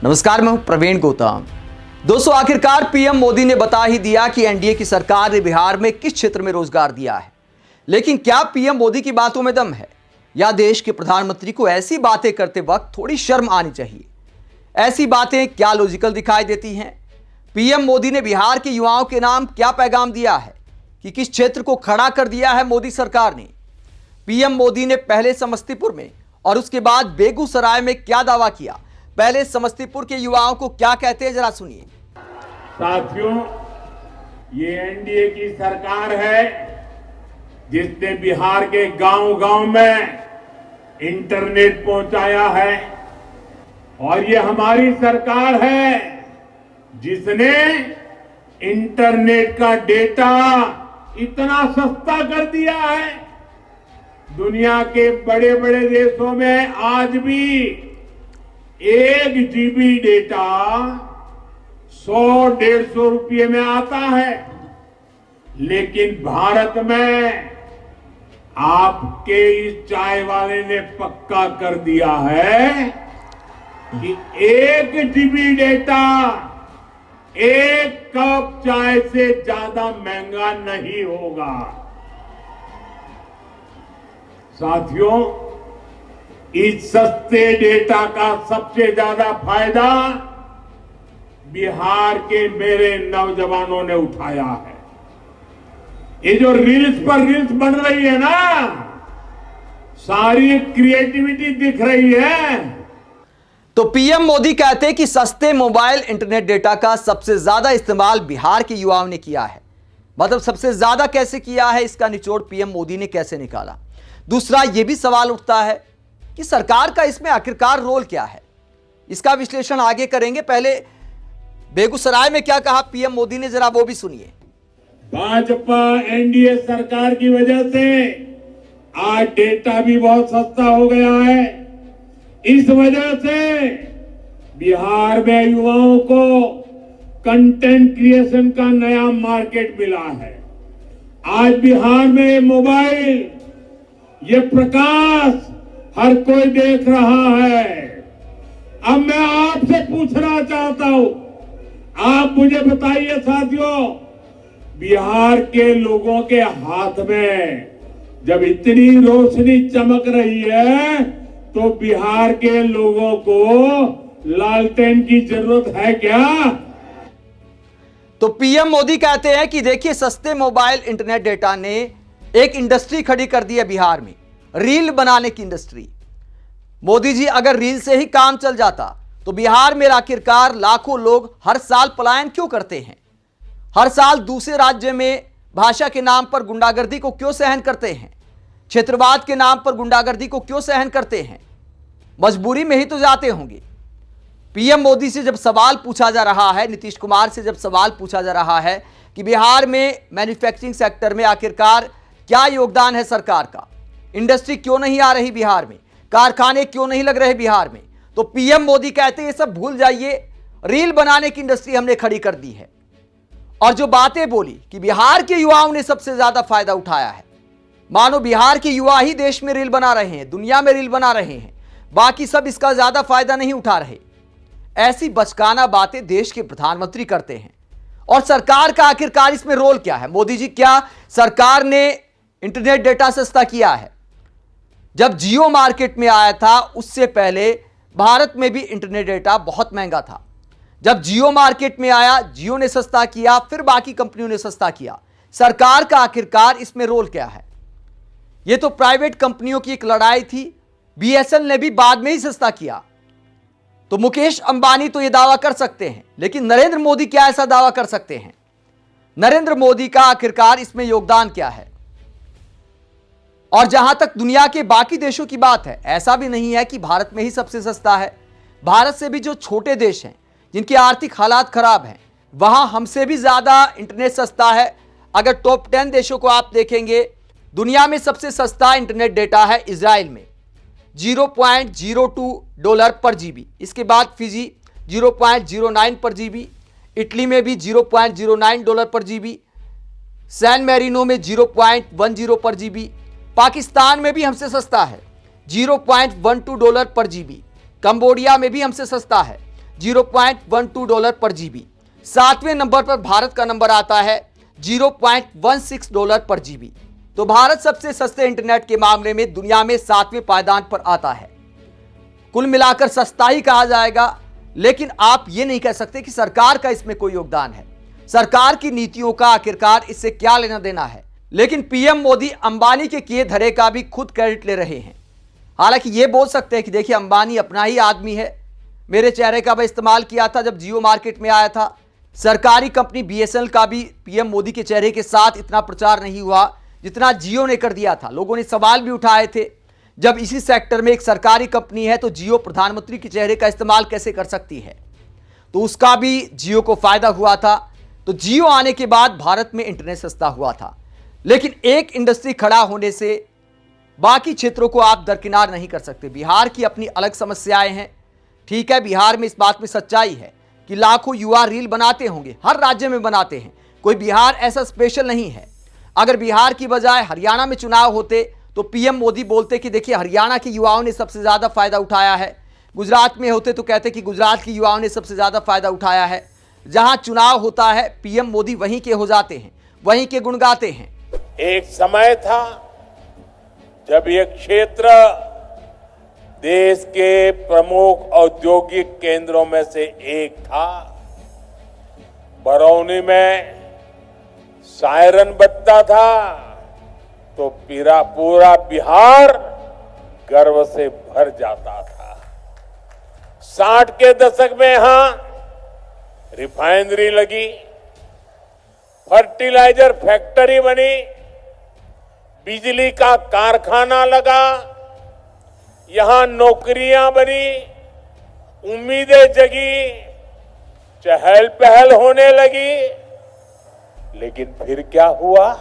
नमस्कार, मैं हूं प्रवीण गौतम। दोस्तों, आखिरकार पीएम मोदी ने बता ही दिया कि एनडीए की सरकार ने बिहार में किस क्षेत्र में रोजगार दिया है। लेकिन क्या पीएम मोदी की बातों में दम है, या देश के प्रधानमंत्री को ऐसी बातें करते वक्त थोड़ी शर्म आनी चाहिए? ऐसी बातें क्या लॉजिकल दिखाई देती हैं? पीएम मोदी ने बिहार के युवाओं के नाम क्या पैगाम दिया है कि किस क्षेत्र को खड़ा कर दिया है मोदी सरकार ने? पीएम मोदी ने पहले समस्तीपुर में और उसके बाद बेगूसराय में क्या दावा किया? पहले समस्तीपुर के युवाओं को क्या कहते हैं, जरा सुनिए। साथियों, ये एनडीए की सरकार है जिसने बिहार के गांव-गांव में इंटरनेट पहुंचाया है, और ये हमारी सरकार है जिसने इंटरनेट का डेटा इतना सस्ता कर दिया है। दुनिया के बड़े बड़े देशों में आज भी 1 जीबी डेटा 100-150 रुपये में आता है, लेकिन भारत में आपके इस चाय वाले ने पक्का कर दिया है कि 1 जीबी डेटा 1 कप चाय से ज्यादा महंगा नहीं होगा। साथियों, इस सस्ते डेटा का सबसे ज्यादा फायदा बिहार के मेरे नौजवानों ने उठाया है। ये जो रील्स पर रील्स बन रही है ना, सारी क्रिएटिविटी दिख रही है। तो पीएम मोदी कहते हैं कि सस्ते मोबाइल इंटरनेट डेटा का सबसे ज्यादा इस्तेमाल बिहार के युवाओं ने किया है। मतलब सबसे ज्यादा कैसे किया है, इसका निचोड़ पीएम मोदी ने कैसे निकाला? दूसरा यह भी सवाल उठता है कि सरकार का इसमें आखिरकार रोल क्या है। इसका विश्लेषण आगे करेंगे। पहले बेगूसराय में क्या कहा पीएम मोदी ने, जरा वो भी सुनिए। भाजपा एनडीए सरकार की वजह से आज डेटा भी बहुत सस्ता हो गया है। इस वजह से बिहार में युवाओं को कंटेंट क्रिएशन का नया मार्केट मिला है। आज बिहार में मोबाइल, ये प्रकाश हर कोई देख रहा है। अब मैं आपसे पूछना चाहता हूं, आप मुझे बताइए साथियों, बिहार के लोगों के हाथ में जब इतनी रोशनी चमक रही है, तो बिहार के लोगों को लालटेन की जरूरत है क्या? तो पीएम मोदी कहते हैं कि देखिए, सस्ते मोबाइल इंटरनेट डेटा ने एक इंडस्ट्री खड़ी कर दी है बिहार में, रील बनाने की इंडस्ट्री। मोदी जी, अगर रील से ही काम चल जाता तो बिहार में आखिरकार लाखों लोग हर साल पलायन क्यों करते हैं? हर साल दूसरे राज्य में भाषा के नाम पर गुंडागर्दी को क्यों सहन करते हैं? क्षेत्रवाद के नाम पर गुंडागर्दी को क्यों सहन करते हैं? मजबूरी में ही तो जाते होंगे। पीएम मोदी से जब सवाल पूछा जा रहा है, नीतीश कुमार से जब सवाल पूछा जा रहा है कि बिहार में मैन्युफैक्चरिंग सेक्टर में आखिरकार क्या योगदान है सरकार का, इंडस्ट्री क्यों नहीं आ रही बिहार में, कारखाने क्यों नहीं लग रहे बिहार में, तो पीएम मोदी कहते हैं ये सब भूल जाइए, रील बनाने की इंडस्ट्री हमने खड़ी कर दी है। और जो बातें बोली कि बिहार के युवाओं ने सबसे ज्यादा फायदा उठाया है, मानो बिहार के युवा ही देश में रील बना रहे हैं, दुनिया में रील बना रहे हैं, बाकी सब इसका ज्यादा फायदा नहीं उठा रहे। ऐसी बचकाना बातें देश के प्रधानमंत्री करते हैं। और सरकार का आखिरकार इसमें रोल क्या है? मोदी जी, क्या सरकार ने इंटरनेट डेटा सस्ता किया है? जब जियो मार्केट में आया था उससे पहले भारत में भी इंटरनेट डेटा बहुत महंगा था। जब जियो मार्केट में आया, जियो ने सस्ता किया, फिर बाकी कंपनियों ने सस्ता किया। सरकार का आखिरकार इसमें रोल क्या है? यह तो प्राइवेट कंपनियों की एक लड़ाई थी। बीएसएनएल ने भी बाद में ही सस्ता किया। तो मुकेश अंबानी तो यह दावा कर सकते हैं, लेकिन नरेंद्र मोदी क्या ऐसा दावा कर सकते हैं? नरेंद्र मोदी का आखिरकार इसमें योगदान क्या है? और जहां तक दुनिया के बाकी देशों की बात है, ऐसा भी नहीं है कि भारत में ही सबसे सस्ता है। भारत से भी जो छोटे देश हैं, जिनके आर्थिक हालात खराब हैं, वहां हमसे भी ज्यादा इंटरनेट सस्ता है। अगर टॉप 10 देशों को आप देखेंगे, दुनिया में सबसे सस्ता इंटरनेट डेटा है इजराइल में, $0.02 पर जीबी। इसके बाद फिजी 0.09 पर जीबी, इटली में भी $0.09 पर जीबी, सैन मैरिनो में 0.10 पर जीबी, पाकिस्तान में भी हमसे सस्ता है $0.12 पर जीबी, कंबोडिया में भी हमसे सस्ता है $0.12 पर जीबी। 7वें नंबर पर भारत का नंबर आता है $0.16 पर जीबी। तो भारत सबसे सस्ते इंटरनेट के मामले में दुनिया में 7वें पायदान पर आता है। कुल मिलाकर सस्ता ही कहा जाएगा, लेकिन आप यह नहीं कह सकते कि सरकार का इसमें कोई योगदान है। सरकार की नीतियों का आखिरकार इससे क्या लेना देना है। लेकिन पीएम मोदी अंबानी के किए धरे का भी खुद क्रेडिट ले रहे हैं। हालांकि ये बोल सकते हैं कि देखिए अंबानी अपना ही आदमी है, मेरे चेहरे का मैं इस्तेमाल किया था जब जियो मार्केट में आया था। सरकारी कंपनी बीएसएनएल का भी पीएम मोदी के चेहरे के साथ इतना प्रचार नहीं हुआ जितना जियो ने कर दिया था। लोगों ने सवाल भी उठाए थे, जब इसी सेक्टर में एक सरकारी कंपनी है तो जियो प्रधानमंत्री के चेहरे का इस्तेमाल कैसे कर सकती है। तो उसका भी जियो को फायदा हुआ था। तो जियो आने के बाद भारत में इंटरनेट सस्ता हुआ था। लेकिन एक इंडस्ट्री खड़ा होने से बाकी क्षेत्रों को आप दरकिनार नहीं कर सकते। बिहार की अपनी अलग समस्याएं हैं, ठीक है, बिहार में इस बात में सच्चाई है कि लाखों युवा रील बनाते होंगे, हर राज्य में बनाते हैं, कोई बिहार ऐसा स्पेशल नहीं है। अगर बिहार की बजाय हरियाणा में चुनाव होते तो पीएम मोदी बोलते कि देखिए हरियाणा के युवाओं ने सबसे ज्यादा फायदा उठाया है। गुजरात में होते तो कहते कि गुजरात के युवाओं ने सबसे ज्यादा फायदा उठाया है। जहां चुनाव होता है पीएम मोदी वहीं के हो जाते हैं, वहीं के गुण गाते हैं। एक समय था जब ये क्षेत्र देश के प्रमुख औद्योगिक केंद्रों में से एक था। बरौनी में सायरन बजता था तो पूरा बिहार गर्व से भर जाता था। 60 के दशक में यहां रिफाइनरी लगी, फर्टिलाइजर फैक्ट्री बनी, बिजली का कारखाना लगा, यहां नौकरियां बनी, उम्मीदें जगी, चहल पहल होने लगी। लेकिन फिर क्या हुआ?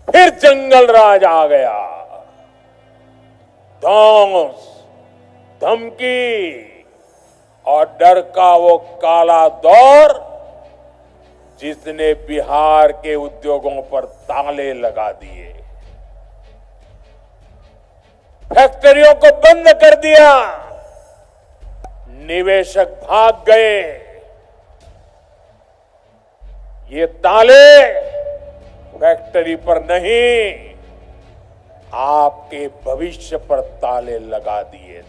फिर जंगल राज आ गया। धौंस, धमकी और डर का वो काला दौर जिसने बिहार के उद्योगों पर ताले लगा दिए, फैक्ट्रियों को बंद कर दिया, निवेशक भाग गए। ये ताले फैक्ट्री पर नहीं, आपके भविष्य पर ताले लगा दिए थे।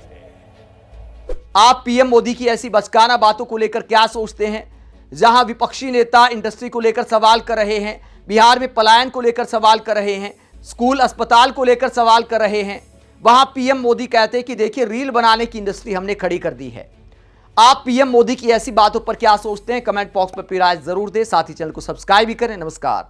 आप पीएम मोदी की ऐसी बचकाना बातों को लेकर क्या सोचते हैं? जहां विपक्षी नेता इंडस्ट्री को लेकर सवाल कर रहे हैं, बिहार में पलायन को लेकर सवाल कर रहे हैं, स्कूल अस्पताल को लेकर सवाल कर रहे हैं, वहां पीएम मोदी कहते हैं कि देखिए रील बनाने की इंडस्ट्री हमने खड़ी कर दी है। आप पीएम मोदी की ऐसी बातों पर क्या सोचते हैं? कमेंट बॉक्स पर अपनी राय जरूर दें। साथ ही चैनल को सब्सक्राइब भी करें। नमस्कार।